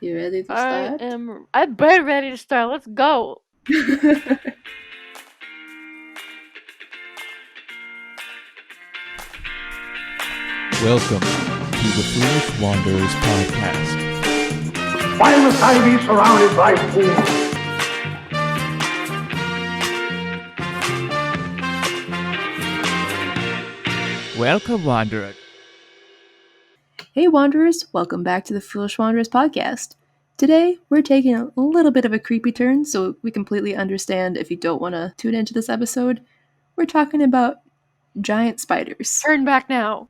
You ready to start? I'm very ready to start. Let's go. Welcome to the Foolish Wanderers podcast. Why must I be surrounded by fools? Welcome, Wanderer. Hey Wanderers, welcome back to the Foolish Wanderers podcast. Today, we're taking a little bit of a creepy turn, so we completely understand if you don't want to tune into this episode. We're talking about giant spiders. Turn back now.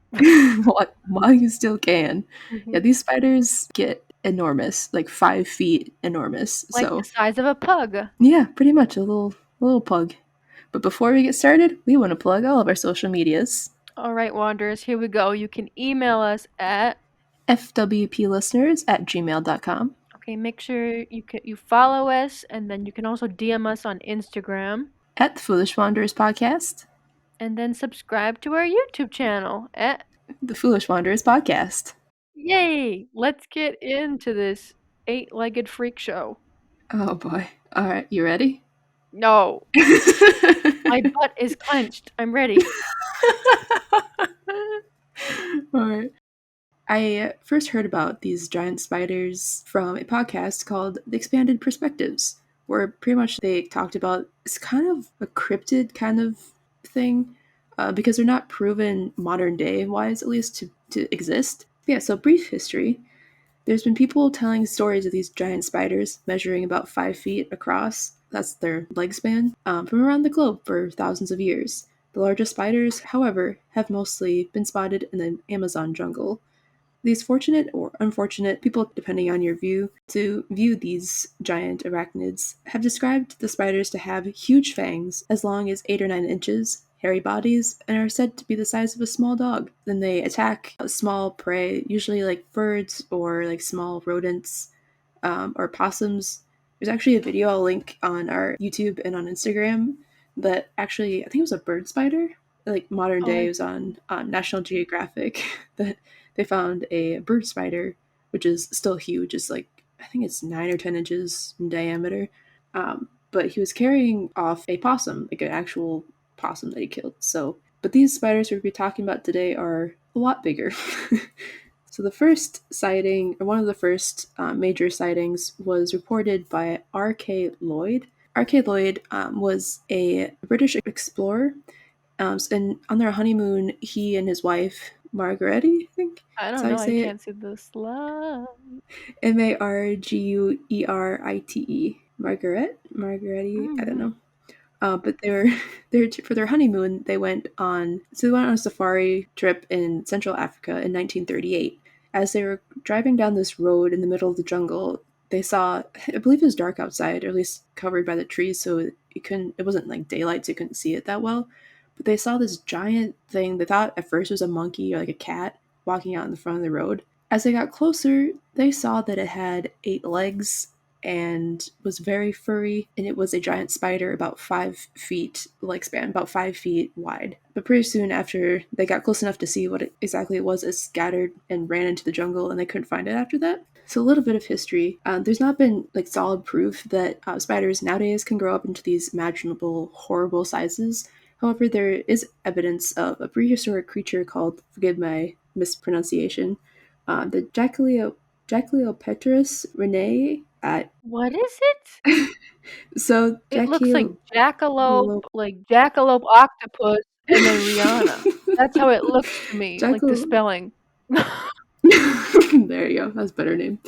While you still can. Yeah, these spiders get enormous, like 5 feet enormous. Like so the size of a pug. Yeah, pretty much a little pug. But before we get started, we want to plug all of our social medias. All right, Wanderers, here we go. You can email us at fwplisteners@gmail.com. Okay, make sure you follow us, and then you can also DM us on Instagram. At the Foolish Wanderers Podcast. And then subscribe to our YouTube channel at the Foolish Wanderers Podcast. Yay! Let's get into this 8-legged freak show. Oh boy. Alright, you ready? No. My butt is clenched. I'm ready. Alright. I first heard about these giant spiders from a podcast called The Expanded Perspectives, where pretty much they talked about it's kind of a cryptid kind of thing, because they're not proven modern day wise, at least to exist. Yeah, so brief history. There's been people telling stories of these giant spiders measuring about 5 feet across, that's their leg span, from around the globe for thousands of years. The largest spiders, however, have mostly been spotted in the Amazon jungle. These fortunate or unfortunate people, depending on your view, to view these giant arachnids, have described the spiders to have huge fangs as long as 8 or 9 inches, hairy bodies, and are said to be the size of a small dog. Then they attack small prey, usually like birds or like small rodents or possums. There's actually a video I'll link on our YouTube and on Instagram that actually, I think it was a bird spider, like modern day, it was on National Geographic, that they found a bird spider, which is still huge. It's like, I think it's 9 or 10 inches in diameter. But he was carrying off a possum, like an actual possum that he killed. But these spiders we'll be talking about today are a lot bigger. So the first sighting, or one of the first major sightings, was reported by R.K. Lloyd. R.K. Lloyd was a British explorer, and on their honeymoon, he and his wife, Margaret, I think? I don't know, I can't see the slide. Marguerite. Margaret? I don't know. But they for their honeymoon, they went on a safari trip in Central Africa in 1938. As they were driving down this road in the middle of the jungle, they saw, I believe it was dark outside, or at least covered by the trees, so it wasn't like daylight, so you couldn't see it that well. But they saw this giant thing. They thought at first it was a monkey or like a cat walking out in the front of the road. As they got closer, they saw that it had 8 legs and was very furry, and it was a giant spider about 5 feet leg span, about 5 feet wide. But pretty soon after they got close enough to see what exactly it was, it scattered and ran into the jungle, and they couldn't find it after that. So a little bit of history. There's not been like solid proof that spiders nowadays can grow up into these imaginable, horrible sizes. However, there is evidence of a prehistoric creature called, forgive my mispronunciation, the Jacqueliopetrus renee. What is it? So it looks like jackalope octopus and then Rihanna. That's how it looks to me, like the spelling. There you go. That's a better name.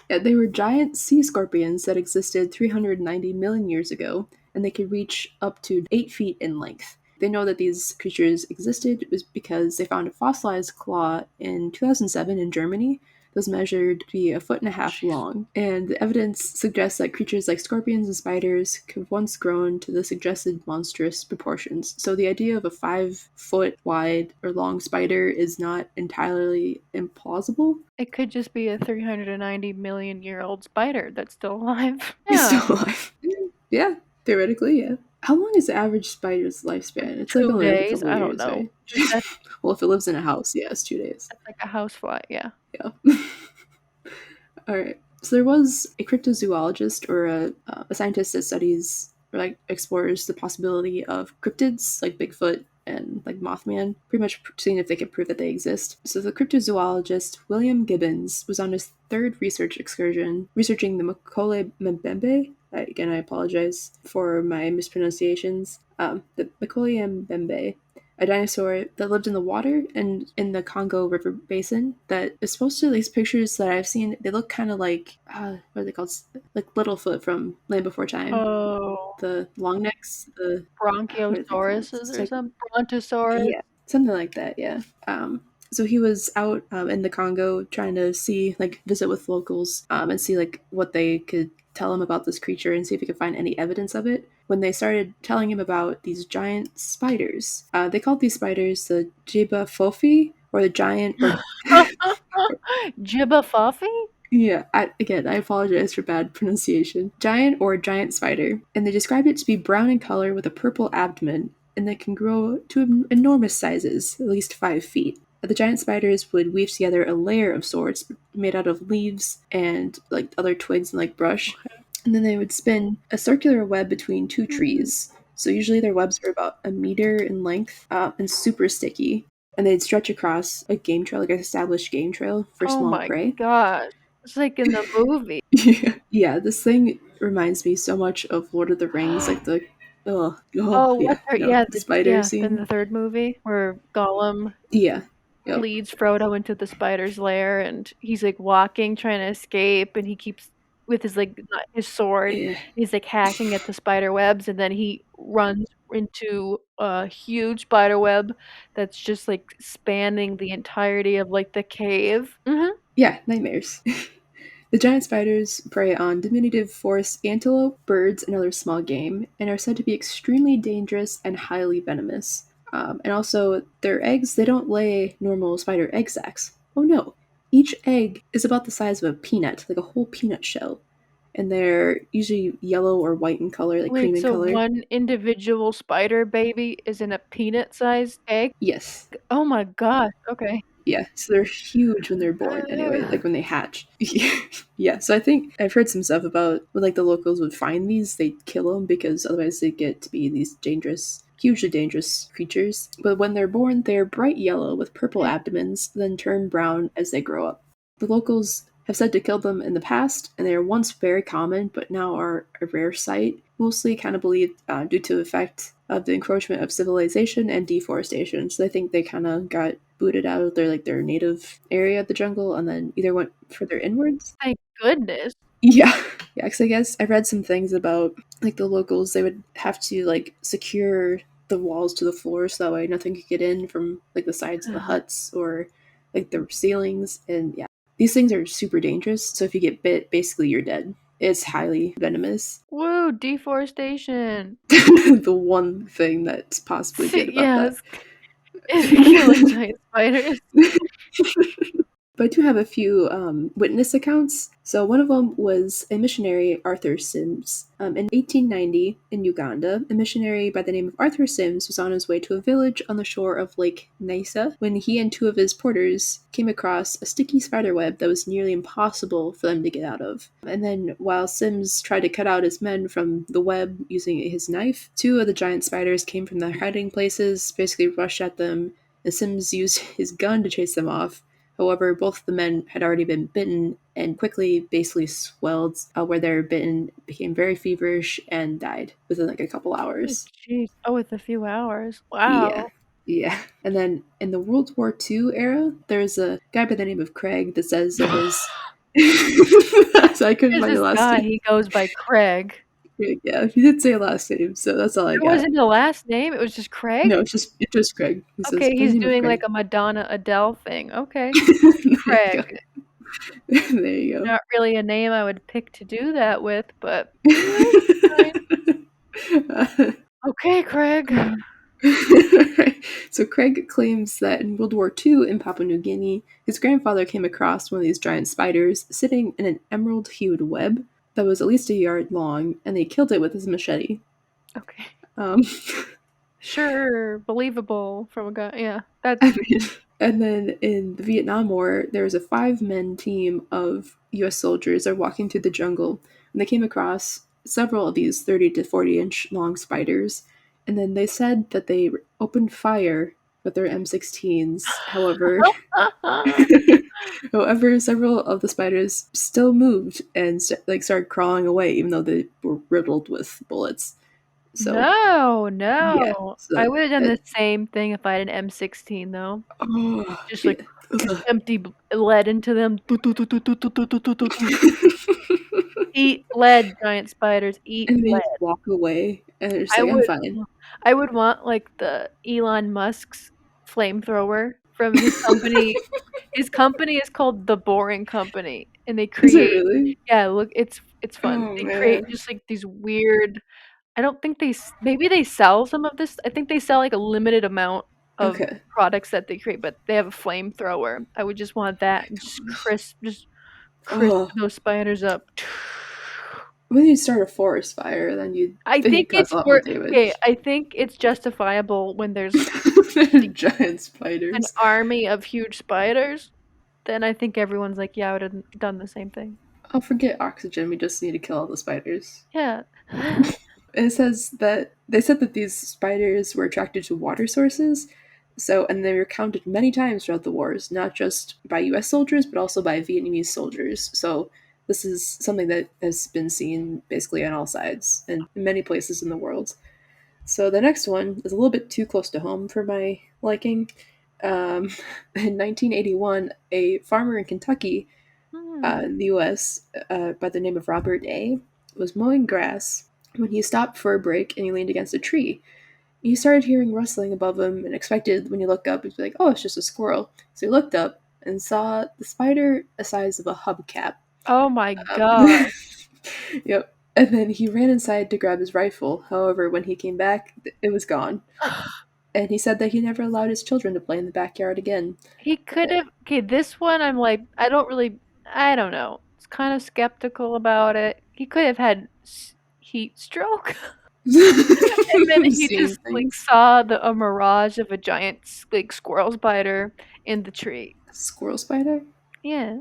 They were giant sea scorpions that existed 390 million years ago, and they could reach up to 8 feet in length. They know that these creatures existed was because they found a fossilized claw in 2007 in Germany that was measured to be 1.5 feet long. And the evidence suggests that creatures like scorpions and spiders could have once grown to the suggested monstrous proportions. So the idea of a 5 foot wide or long spider is not entirely implausible. It could just be a 390 million year old spider that's still alive. It's still alive. Yeah, theoretically, yeah. How long is the average spider's lifespan? It's 2 like only days. Like a couple I don't years, know. Right? Well, if it lives in a house, yeah, it's 2 days. That's like a housefly, yeah. Yeah. All right. So there was a cryptozoologist or a scientist that studies or like explores the possibility of cryptids like Bigfoot and like Mothman, pretty much seeing if they could prove that they exist. So the cryptozoologist William Gibbons was on his third research excursion researching the Nicolai Mbembe. Again, I apologize for my mispronunciations. The Nicolai Mbembe, a dinosaur that lived in the water and in the Congo River Basin. That is supposed to, these pictures that I've seen, they look kind of like, what are they called? Like Littlefoot from Land Before Time. Oh, The long necks, the, what are they called? Bronchiosauruses It's or like, something? Brontosaurus? yeah, something like that, yeah. So he was out in the Congo trying to see, like, visit with locals and see, like, what they could tell him about this creature and see if he could find any evidence of it. When they started telling him about these giant spiders, they called these spiders the J'ba Fofi, or the giant, or J'ba Fofi? yeah, I apologize for bad pronunciation. Giant or giant spider, and they described it to be brown in color with a purple abdomen, and they can grow to enormous sizes, at least 5 feet. The giant spiders would weave together a layer of sorts made out of leaves and like other twigs and like brush, and then they would spin a circular web between 2 trees. So usually their webs were about a meter in length and super sticky, and they'd stretch across a game trail, like an established game trail for Oh small my prey. gosh. It's like in the movie. Yeah, this thing reminds me so much of Lord of the Rings, like the Oh, yeah, what part? no, Yeah, the spider in the scene. third movie where Gollum Yeah, yep, leads Frodo into the spider's lair and he's like walking, trying to escape, and he keeps with his like his sword, yeah, he's like hacking at the spider webs, and then he runs into a huge spider web that's just like spanning the entirety of like the cave. yeah, nightmares. The giant spiders prey on diminutive forest antelope, birds, and other small game, and are said to be extremely dangerous and highly venomous. And also, their eggs, they don't lay normal spider egg sacs. Oh no. Each egg is about the size of a peanut, like a whole peanut shell. And they're usually yellow or white in color, like cream Wait, in so color. one individual spider baby is in a peanut-sized egg? Yes. Oh my gosh. Okay. Yeah, so they're huge when they're born anyway, like when they hatch. Yeah, so I think I've heard some stuff about when like the locals would find these, they'd kill them because otherwise they get to be these dangerous, hugely dangerous creatures. But when they're born, they're bright yellow with purple abdomens, then turn brown as they grow up. The locals have said to kill them in the past, and they were once very common, but now are a rare sight, mostly kind of believed due to the effect of the encroachment of civilization and deforestation. So I think they kind of got booted out of their native area of the jungle, and then either went further inwards. Thank goodness. Yeah, yeah. Because I guess I read some things about like the locals. They would have to like secure the walls to the floor so that way nothing could get in from like the sides of the huts or like the ceilings. And yeah, these things are super dangerous. So if you get bit, basically you're dead. It's highly venomous. Woo, deforestation. The one thing that's possibly good about that. Yes. Killing giant spiders. But I do have a few witness accounts. So one of them was a missionary, Arthur Sims. In 1890, in Uganda, a missionary by the name of Arthur Sims was on his way to a village on the shore of Lake Nyasa when he and 2 of his porters came across a sticky spider web that was nearly impossible for them to get out of. And then while Sims tried to cut out his men from the web using his knife, 2 of the giant spiders came from their hiding places, basically rushed at them, and Sims used his gun to chase them off. However, both of the men had already been bitten and quickly basically swelled where they were bitten, became very feverish, and died within like a couple hours. Jeez. Oh, with a few hours. Yeah. Wow. Yeah. And then in the World War II era, there's a guy by the name of Craig that says that his. So I couldn't There's find the this last guy, name. he goes by Craig. Yeah, he did say a last name, so that's all I There got. wasn't a last name, it was just Craig? No, it's just Craig. He says Okay, by the he's name of doing Craig. like a Madonna Adele thing. Okay. There you Craig. go. There you go. Not really a name I would pick to do that with, but anyway, fine. Okay, Craig. So Craig claims that in World War II in Papua New Guinea, his grandfather came across one of these giant spiders sitting in an emerald-hued web that was at least a yard long, and they killed it with his machete. Okay. Um, Sure, believable from a guy. Yeah, that's I mean, And then in the Vietnam War, there was a 5-man team of US soldiers that were walking through the jungle, and they came across several of these 30 to 40-inch long spiders, and then they said that they opened fire with their M16s. However, several of the spiders still moved and started crawling away, even though they were riddled with bullets. So No, yeah, no. so I would have done the same thing if I had an M16 though. oh, Just yeah. like empty lead into them. Eat lead, giant spiders. Eat And they lead. just walk away, and they're just I like, "I'm would fine." I would want like the Elon Musk's flamethrower from his company. His company is called The Boring Company, and they Is it create really? yeah, look, it's fun. Oh They create man. just like these weird I don't think maybe they sell some of this. I think they sell like a limited amount of Okay. products that they create, but they have a flamethrower. I would just want that and just crisp Oh, those spiders up. when you start a forest fire, I then you think cause it's a lot more for okay, damage. I think it's justifiable when there's Giant an spiders. army of huge spiders, then I think everyone's like, "Yeah, I would have done the same thing." I'll forget oxygen. We just need to kill all the spiders. Yeah. It says that they said that these spiders were attracted to water sources. So, and they were counted many times throughout the wars, not just by US soldiers, but also by Vietnamese soldiers. So, this is something that has been seen basically on all sides and in many places in the world. So, the next one is a little bit too close to home for my liking. Um, in 1981, a farmer in Kentucky, Hmm. in the US, by the name of Robert A., was mowing grass when he stopped for a break and he leaned against a tree. He started hearing rustling above him and expected when he looked up, he'd be like, oh, it's just a squirrel. So he looked up and saw the spider the size of a hubcap. Oh my Um, god. yep. And then he ran inside to grab his rifle. However, when he came back, it was gone. And he said that he never allowed his children to play in the backyard again. He could have okay, this one I'm like, I don't know. It's kind of skeptical about it. He could have had heat stroke. And then he Seeing just like things. saw a mirage of a giant like squirrel spider in the tree. Squirrel spider? Yeah.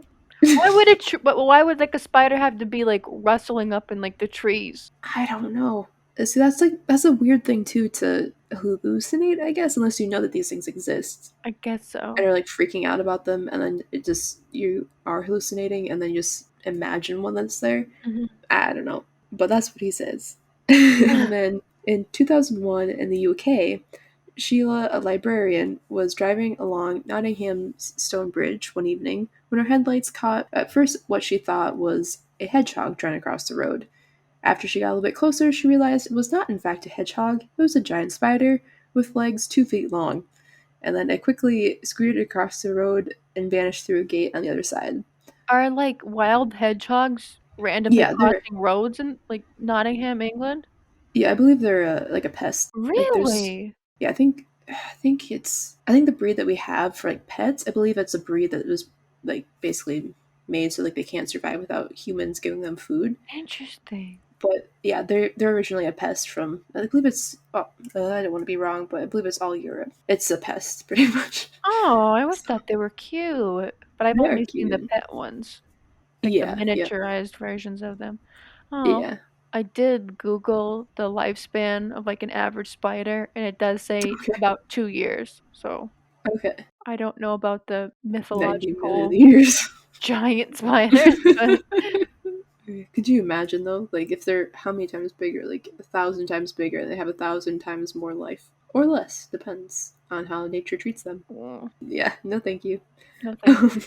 Why would but why would like a spider have to be like rustling up in like the trees? I don't know. See, that's a weird thing too to hallucinate, I guess, unless you know that these things exist I guess and so. are like freaking out about them, and then it just you are hallucinating, and then you just imagine one that's there. Mhm. I don't know, but that's what he says. And then in 2001 in the UK, Sheila, a librarian, was driving along Nottingham's Stone Bridge one evening when her headlights caught at first what she thought was a hedgehog trying to cross the road. After she got a little bit closer, she realized it was not, in fact, a hedgehog. It was a giant spider with legs 2 feet long. And then it quickly scooted across the road and vanished through a gate on the other side. Are like wild hedgehogs randomly Yeah, crossing roads in like Nottingham, England? I believe they're like a pest. Like there's, Really? yeah, I think the breed that we have for like pets, I believe it's a breed that was like basically made so like they can't survive without humans giving them food. Interesting. But yeah, they're originally a pest from I believe it's I don't want to be wrong, but I believe it's all Europe. It's a pest pretty much. Oh, I always So thought they were cute, but I've they are only seen the cute. pet ones, like the Yeah, yeah, miniaturized versions of them. Oh, yeah. I did Google the lifespan of like an average spider, and it does say Okay, about 2 years. So okay. I don't know about the 90 million mythological years. giant spiders, but Could you imagine though, like if they're how many times bigger, like 1,000 times bigger, and they have 1,000 times more life or less, depends on how nature treats them. mm, Yeah, no, thank you. no thank you.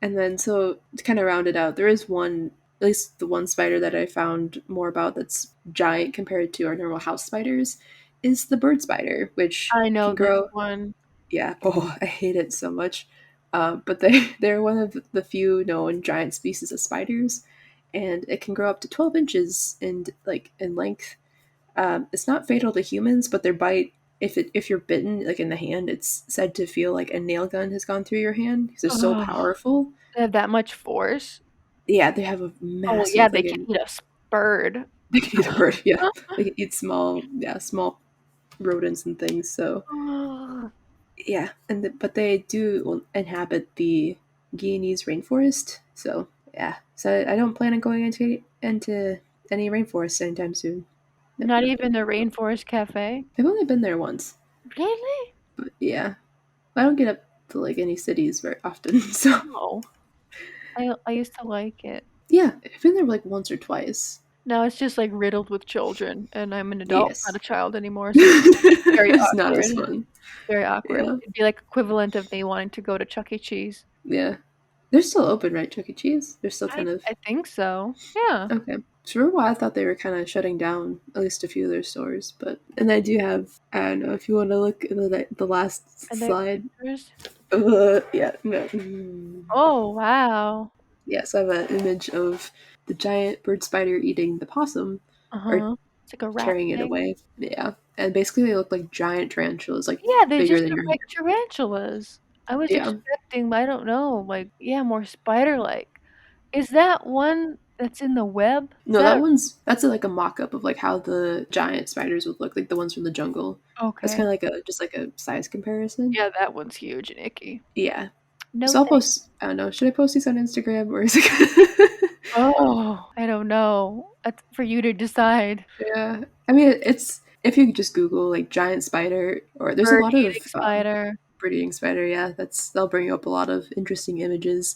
And then, so to kind of round it out, there is one, at least the one spider that I found more about that's giant compared to our normal house spiders, is the bird spider, which I know can this grow. one. Yeah, oh, I hate it so much. But they're one of the few known giant species of spiders, and it can grow up to 12 inches in length. It's not fatal to humans, but their bite, if you're bitten like in the hand, it's said to feel like a nail gun has gone through your hand because they're so Oh, powerful. they have that much force? Yeah, they have a Oh, well, yeah, massive they like can an eat a bird. they can eat a bird. Yeah, they can eat small rodents and things. So Yeah, but they do inhabit the Guianese rainforest. So yeah, so I don't plan on going into any rainforest anytime soon. Nope, Not nope, even the Rainforest Cafe? I've only been there once, Really? but yeah, I don't get up to like any cities very often. So No. I used to like it. yeah, I've been there like once or twice. Now it's just, like, riddled with children, and I'm an adult, not Yes, a child anymore, so it's very it's not awkward. as fun. Very awkward. Yeah, It'd be like equivalent of me wanting to go to Chuck E. Cheese. yeah, they're still open, right? Chuck E. Cheese. They're still I kind of I think so. Yeah. okay. So for a while, I thought they were kind of shutting down at least a few of their stores, but and I do have. I don't know if you want to look at the last Are they slide. pictures? Yeah, no. Oh, wow. Yes, I have an image of the giant bird spider eating the possum or Uh-huh. It's like a rat carrying it thing. away. Yeah, and basically they look like giant tarantulas, like Yeah, they bigger just than look your like tarantulas. I was yeah. expecting, I don't know, like, yeah, more spider-like. Is that one that's in the web? Is No, that that's like a mock-up of like how the giant spiders would look, like the ones from the jungle. That's okay. kind of like a just like a size comparison. Yeah, that one's huge and icky. Yeah. No So I'll thanks. post. I don't know. Should I post these on Instagram or is it? Oh, I don't know. That's for you to decide. Yeah. I mean, it's if you just Google like giant spider, or there's a lot Bird-eating of spider. bird-eating spider. Yeah, that'll bring you up a lot of interesting images.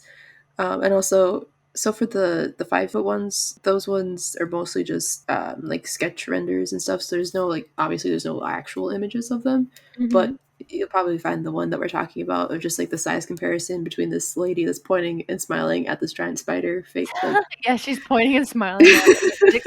And also, so for the 5 foot ones, those ones are mostly just like sketch renders and stuff. So there's no like obviously there's no actual images of them, but Mhm. you'll probably find the one that we're talking about, or just like the size comparison between this lady that's pointing and smiling at this giant spider, fake like, Yeah, she's pointing and smiling at it. Like,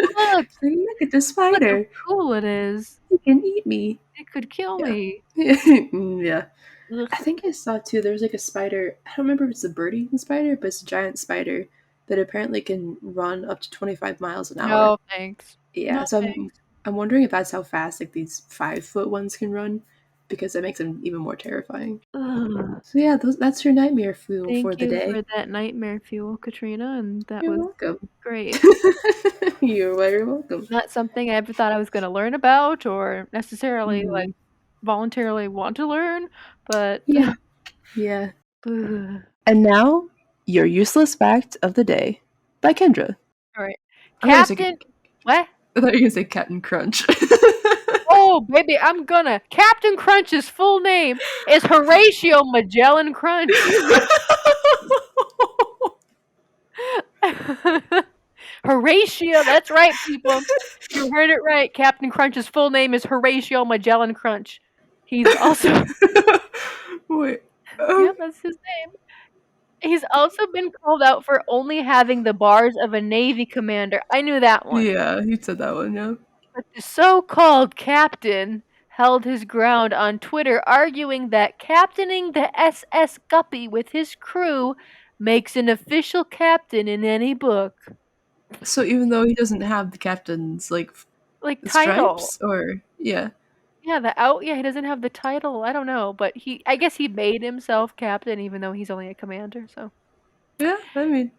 look at this look how spider, cool it is. you can eat me. It could kill Yeah, me." yeah. I Ugh. think I saw too. There was like a spider. I don't remember if it's a bird-eating spider, but it's a giant spider that apparently can run up to 25 miles an hour. No, thanks. No, Yeah, so thanks. I'm wondering if that's how fast like these 5 foot ones can run, because that makes them even more terrifying. Ugh. So yeah, that's your nightmare fuel for Thank the you day. for that nightmare fuel, Katrina, and that You're was welcome. great. You're very welcome. Not something I ever thought I was gonna learn about or necessarily, like, Mm, voluntarily want to learn, but yeah, yeah. ugh. And now, your useless fact of the day by Kendra. Alright. I thought you said Captain what? I thought you were gonna say Captain Crunch. Oh, baby, I'm gonna Captain Crunch's full name is Horatio Magellan Crunch. Horatio, that's right, people. You heard it right. Captain Crunch's full name is Horatio Magellan Crunch. He's also Wait. yeah, that's his name. He's also been called out for only having the bars of a Navy commander. I knew that one. Yeah, you said that one, yeah. But the so-called captain held his ground on Twitter, arguing that captaining the SS Guppy with his crew makes an official captain in any book. So even though he doesn't have the captain's like Like title. stripes, or yeah, Yeah, he doesn't have the title. I don't know, but I guess he made himself captain even though he's only a commander, so yeah. I mean,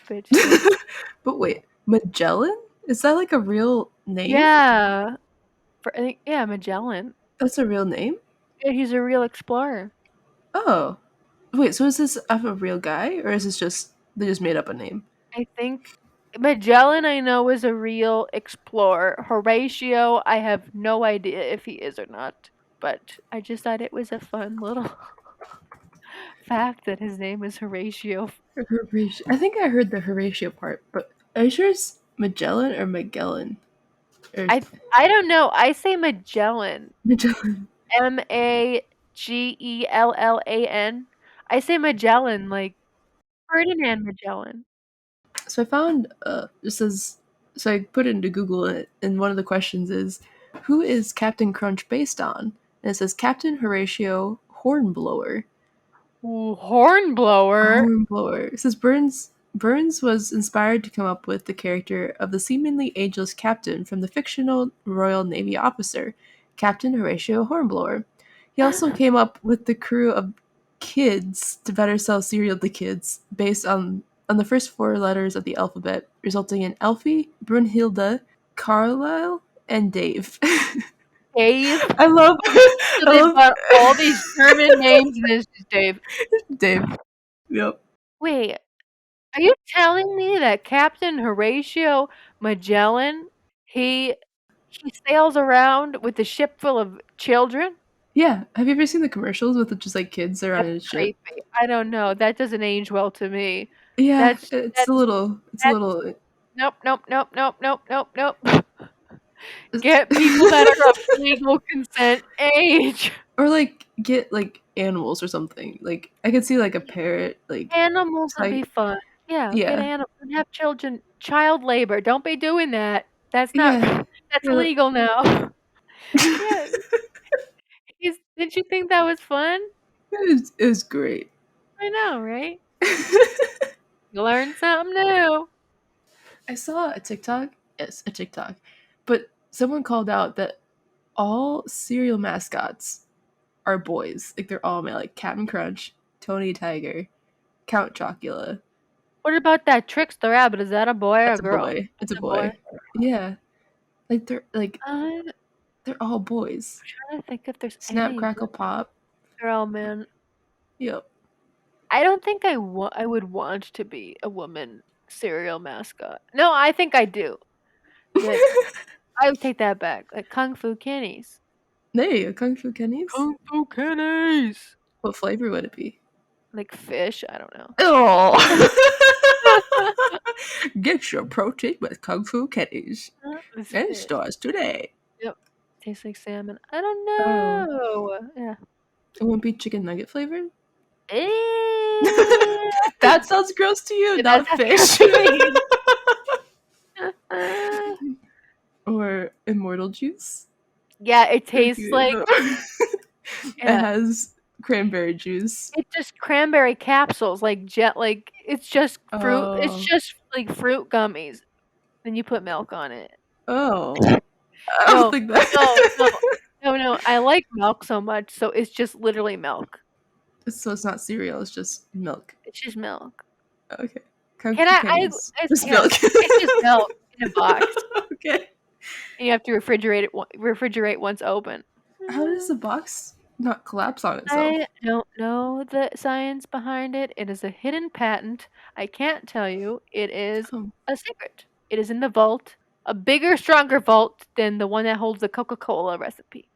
but still. but wait, Magellan, is that like a real name? Yeah. I think yeah, Magellan. That's a real name. Yeah, he's a real explorer. Oh, wait. So is this of a real guy, or is this just they just made up a name? I think Magellan I know is a real explorer. Horatio, I have no idea if he is or not, but I just thought it was a fun little fact that his name is Horatio. Horatio. I think I heard the Horatio part, but are you sure it's Magellan or Magellan? Or I don't know. I say Magellan. Magellan. Magellan. I say Magellan, like Ferdinand Magellan. So I found it says so I put it into Google, and one of the questions is, who is Captain Crunch based on? And it says Captain Horatio Hornblower. Ooh, hornblower. Hornblower. It says Burns was inspired to come up with the character of the seemingly ageless captain from the fictional Royal Navy officer, Captain Horatio Hornblower. He also came up with the crew of kids to better sell cereal to kids based on the first 4 letters of the alphabet, resulting in Elfie, Brunhilde, Carlisle, and Dave. Dave. I love. So they've got all these German names, and this is Dave. Dave. Yep. Wait, are you telling me that Captain Horatio Magellan, he sails around with a ship full of children? Yeah. Have you ever seen the commercials with just like kids that are on That's his ship? creepy. I don't know. That doesn't age well to me. Yeah, That's it's a that's little. It's a that's little. nope, nope, nope, nope, nope, nope, nope. Get people that are of legal consent age. Or like get like animals or something. Like I could see like a parrot. Like Animals it's would be like fun. Yeah, get yeah, animals and have children. Child labor. Don't be doing that. That's not. yeah. That's Yeah. illegal now. Yeah. Didn't you think that was fun? It was great. I know, right? You learn something new. I saw a TikTok. Yes, a TikTok. But someone called out that all cereal mascots are boys. Like they're all male. Like Captain Crunch, Tony Tiger, Count Chocula. What about that Trickster Rabbit? Is that a boy or a That's a girl? boy. It's a That's a boy. boy. Yeah. Like I'm they're all boys. trying to think if there's Snap any Crackle Pop. girl, man. Yep. I don't think I would want to be a woman cereal mascot. No, I think I do. But I would take that back. Like Kung Fu Kennies. There you go, Kung Fu Kennies. Kung Fu Kennies. What flavor would it be? Like fish? I don't know. Oh! Get your protein with Kung Fu Kennies. It's In fish. stores today. Yep. Tastes like salmon. I don't Oh. know. Yeah. It wouldn't be chicken nugget flavored? Eh, That sounds gross to you, That's not fish. Or immortal juice. Yeah, it tastes like It yeah. has cranberry juice. It's just cranberry capsules, like it's just fruit. It's Oh. just like fruit gummies. Then you put milk on it. Oh. I No, don't think that. no. I like milk so much, so it's just literally milk. So it's not cereal, it's just milk. It's just milk. Okay. Kung Can Fu I? Kennies. It's Just yeah, milk. it's just milk in a box, Okay. and you have to refrigerate once open. How does the box not collapse on itself? I don't know the science behind it. It is a hidden patent. I can't tell you. It is Oh, a secret. It is in the vault, a bigger, stronger vault than the one that holds the Coca-Cola recipe.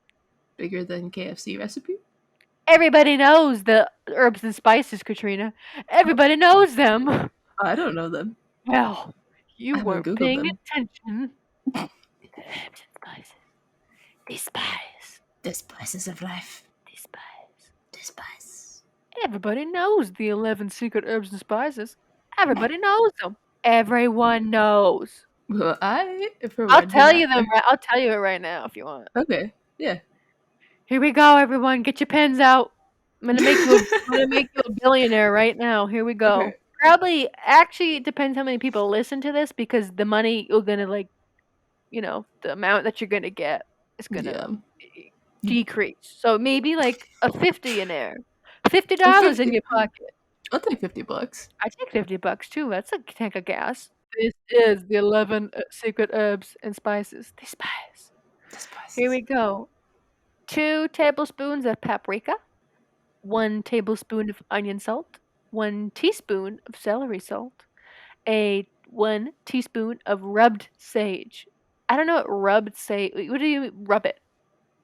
bigger than KFC recipe? Everybody knows the herbs and spices, Katrina. Everybody knows them. I don't know them. Well, you I haven't weren't Googled paying them. attention. The herbs and spices. The spice. The spices of life. The spice. The spice. Everybody knows the 11 secret herbs and spices. Everybody knows them. Everyone knows. Well, for I'll one, do tell not- you them. I'll tell you it right now if you want. Okay. Yeah. Here we go, everyone. Get your pens out. I'm gonna make you a billionaire right now. Here we go. Okay. Probably, actually, it depends how many people listen to this because the money you're gonna the amount that you're gonna get is gonna decrease. So maybe like a 50 in there, $50 in your pocket. I'll take $50. I take $50 too. That's a tank of gas. This is the 11 secret herbs and spices. The spice. The spices. Here we go. 2 tablespoons of paprika, 1 tablespoon of onion salt, 1 teaspoon of celery salt, 1 teaspoon of rubbed sage. I don't know what rubbed sage. What do you rub it?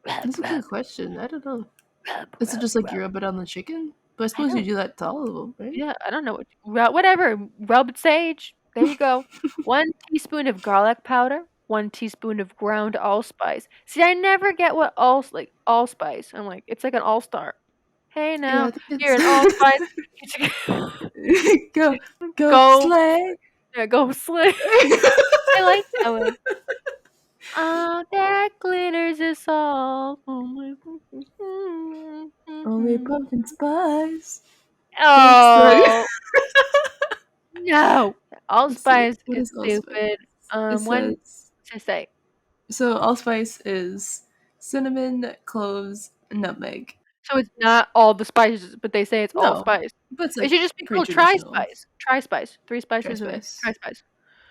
That's a good question. I don't know. Rub, Is it rub, just like you rub. rub it on the chicken? But I suppose you do that to all of them, right? Yeah, I don't know whatever. Rubbed sage. There you go. 1 teaspoon of garlic powder, 1 teaspoon of ground allspice. See, I never get what allspice. I'm like, it's like an all-star. Hey Yeah, now, I think you're an allspice. go Go. slay. Yeah, go slay. I like that one. All that glitters is salt. Only Only pumpkin spice. Oh no! Allspice What is is allspice? stupid. It One says to say. so. Allspice is cinnamon, cloves, nutmeg. So it's not all the spices, but they say it's No, allspice. but it's It like should just be pretty called traditional. tri-spice. Tri-spice. 3 spices of it. Tri-spice. Tri-spice.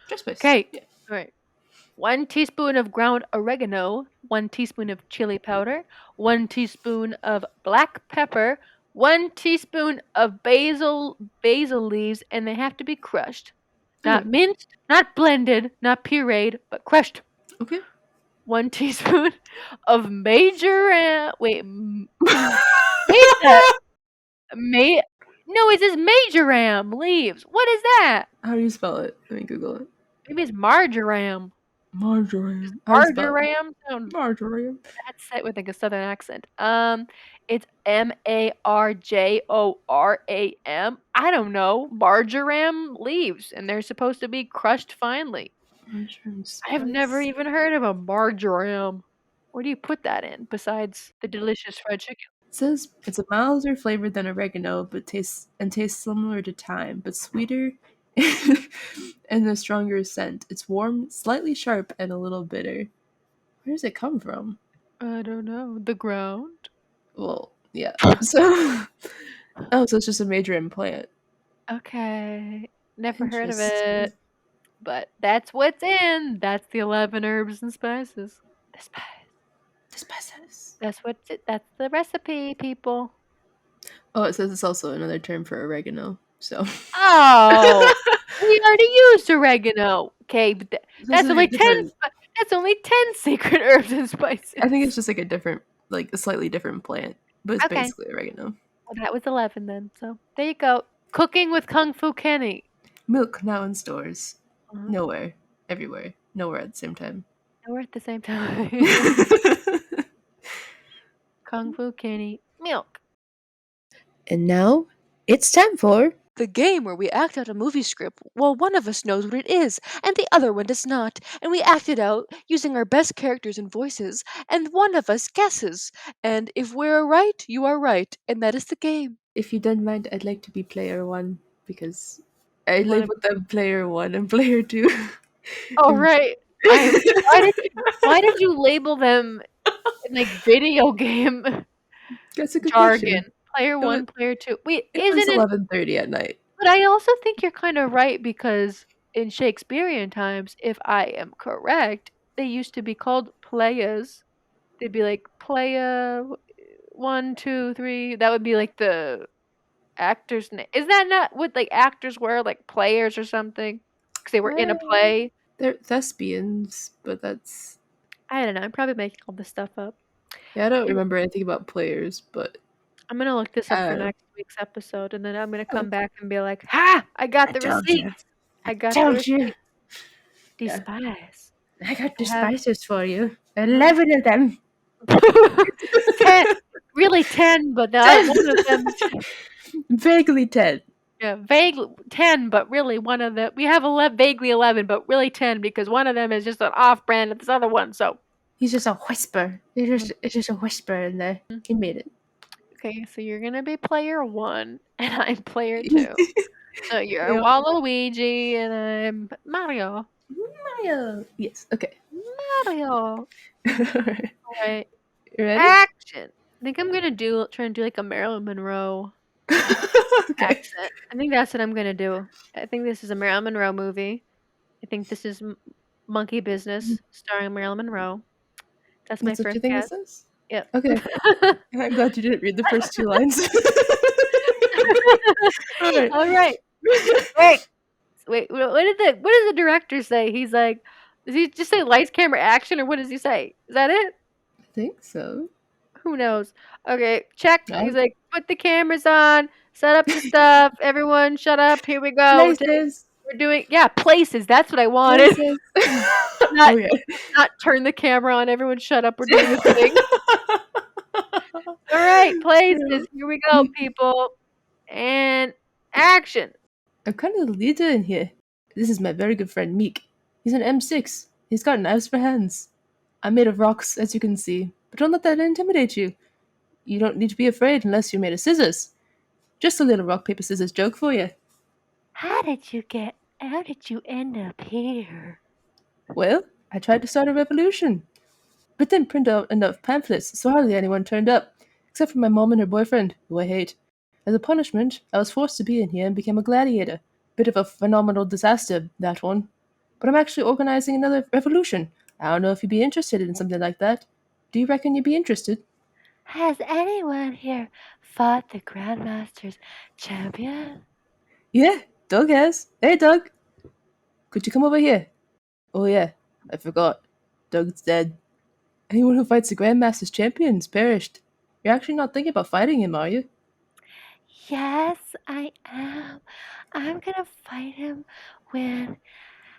Tri-spice. Okay. Yeah. All right. 1 teaspoon of ground oregano, 1 teaspoon of chili powder, 1 teaspoon of black pepper, 1 teaspoon of basil leaves, and they have to be crushed. Not Okay. minced, not blended, not pureed, but crushed. Okay. 1 teaspoon of wait the ma no, it says majoram leaves. What is that? How do you spell it? Let me Google it. Maybe it's marjoram. Does Marjoram. How do you spell it? marjoram sound Marjoram. bad said with like a southern accent? It's Marjoram. I don't know. Marjoram leaves, and they're supposed to be crushed finely. Marjoram I've never spice. even heard of a marjoram. Where do you put that in besides the delicious fried chicken? It says it's a milder flavor than oregano, but tastes similar to thyme, but sweeter and a stronger scent. It's warm, slightly sharp, and a little bitter. Where does it come from? I don't know. The ground? Well, yeah. So, so it's just a major implant. Okay. Never heard of Interesting. it. But that's what's in. That's the 11 herbs and spices. The spice. The spices. That's the recipe, people. Oh, it says it's also another term for oregano. So Oh, we already used oregano. Okay, but it's that's also like a only 10 different. that's only 10 secret herbs and spices. I think it's just like a slightly different plant, but it's Okay. basically oregano. Well, that was 11 then. So, there you go. Cooking with Kung Fu Kenny. Milk now in stores. Uh-huh. Nowhere, everywhere, nowhere at the same time. And we're at the same time. Kung Fu Kenny. Milk. And now it's time for The game where we act out a movie script while one of us knows what it is and the other one does not, and we act it out using our best characters and voices, and one of us guesses. And if we're right, you are right, and that is the game. If you don't mind, I'd like to be player one because I You wanna labeled them player one and player two. Oh, right. I why did you label them in, like, video game That's a good jargon? question. Player It was, 1, player 2. Wait, it was isn't it 11:30 at night. but I also think you're kinda right because in Shakespearean times, if I am correct, they used to be called playas. They'd be like, "Playa 1, 2, 3." That would be, like, the actor's name. Is that not what, like, actors were, like, players or something? Because they were in a play? They're thespians, but that's I don't know, I'm probably making all this stuff up. yeah. I don't Anyway, remember anything about players, but I'm gonna look this up for uh, next week's episode, and then I'm gonna uh, come back and be like, "Ha! I got I the told you. receipts. I I got the told you. receipts. These Yeah. spies. I got the I have spices for you. 11 of them. 10, really 10, but not one of them. Vaguely 10. Yeah, vaguely 10, but really one of them. We have vaguely 11, but really 10 because one of them is just an off-brand of this other one. So, He's just a whisper. It's just a whisper in there. He made it. okay, so you're gonna be player 1, and I'm player 2. So you're Yeah. Waluigi, and I'm Mario. Mario. Yes. Okay. Mario. Alright. All right. You ready? Action. I think I'm gonna try and do like a Marilyn Monroe Okay. accent. I think that's what I'm gonna do. I think this is a Marilyn Monroe movie. I think this is Monkey Business starring Marilyn Monroe. That's my That's what you first think guess. this is? Yep. Okay. I'm glad you didn't read the first two lines. Alright. All right. Wait. Wait. What does the director say? He's like, does he just say lights, camera, action, or what does he say? Is that it? I think so. Who knows? Okay, check. No. He's like, put the cameras on, set up the stuff. Everyone, shut up. Here we go. Places. We're doing places. That's what I wanted. Places. Not Oh, yeah. not turn the camera on. Everyone, shut up. We're doing a thing. All right, places. Here we go, people. And action. I'm kind of the leader in here. This is my very good friend Meek. He's an M6. He's got knives for hands. I'm made of rocks, as you can see, but don't let that intimidate you. You don't need to be afraid unless you're made of scissors. Just a little rock, paper, scissors joke for you. How did you end up here? Well, I tried to start a revolution, but didn't print out enough pamphlets, so hardly anyone turned up, except for my mom and her boyfriend, who I hate. As a punishment, I was forced to be in here and became a gladiator. Bit of a phenomenal disaster, that one. but I'm actually organizing another revolution. I don't know if you'd be interested in something like that. Do you reckon you'd be interested? Has anyone here fought the Grandmaster's champion? Yeah, Doug has. Hey, Doug, could you come over here? Oh, yeah, I forgot. Doug's dead. Anyone who fights the Grandmaster's champion is perished. You're actually not thinking about fighting him, are you? Yes, I am. I'm gonna fight him, win,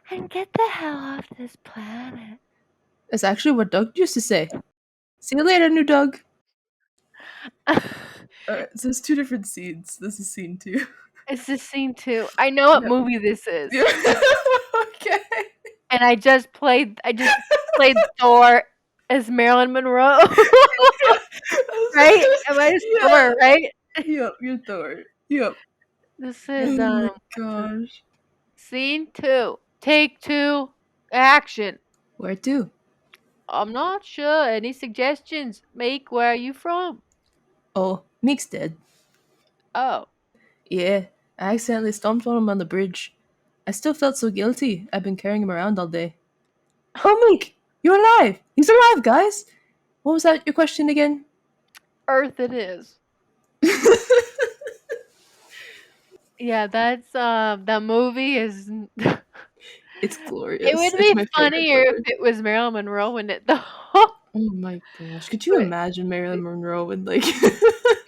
and get the hell off this planet. That's actually what Doug used to say. See you later, new Doug. Alright, so it's two different scenes. This is scene two. It's the scene 2. I know what Yep. movie this is. Okay. And I just played Thor as Marilyn Monroe. Right? Am I Thor, right? Yep, you're Thor. Yep. This Oh is my gosh. scene 2. Take 2. Action. Where to? I'm not sure. Any suggestions? Meek, where are you from? Oh, Meek's dead. Oh. Yeah, I accidentally stomped on him on the bridge. I still felt so guilty. I've been carrying him around all day. Oh, Meek! You're alive! He's alive, guys! What was that your question again? Earth it is. Yeah, that's that movie is It's glorious. it would It's be my favorite funnier if Thor. it was Marilyn Monroe in it though. Oh my gosh. Could you But imagine Marilyn Monroe in like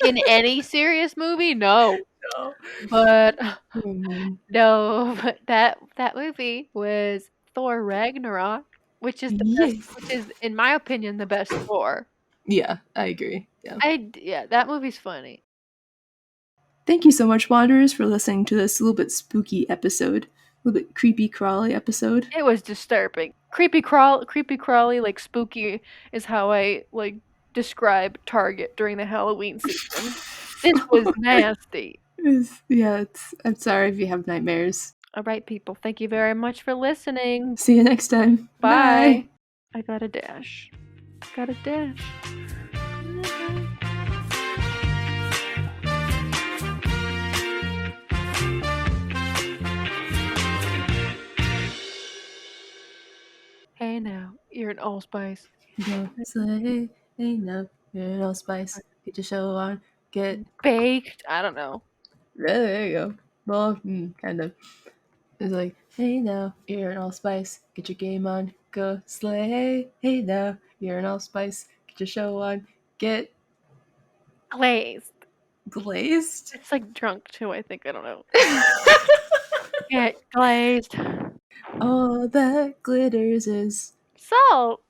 in any serious movie, no. No. But Oh man. no, but that movie was Thor Ragnarok, which is the best, Yes. which is in my opinion the best Thor. Yeah, I agree. Yeah. Yeah, that movie's funny. Thank you so much, Wanderers, for listening to this little bit spooky episode. A little bit creepy crawly episode. It was disturbing. Creepy crawly, like spooky is how I like describe Target during the Halloween season. This was nasty. I'm sorry if you have nightmares. All right, people. Thank you very much for listening. See you next time. Bye. I got a dash. Got a dash. Hey now, you're an allspice. Go slay, hey no, you're an allspice. Get your show on, get Baked. I don't know. there you go. Well, kind of. It's like, hey now, you're an allspice. Get your game on, go slay. Hey now, you're an allspice. Get your show on, get Glazed. glazed. It's like drunk too, I think. I don't know. Get glazed. All that glitters is Salt.